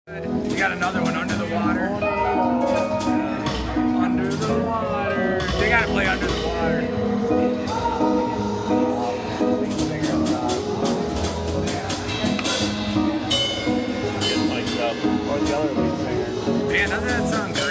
We got another one, Under the Water. Under the Water. They gotta play Under the Water. Get mic'd up. Or the other lead singer. Man, doesn't that sound good?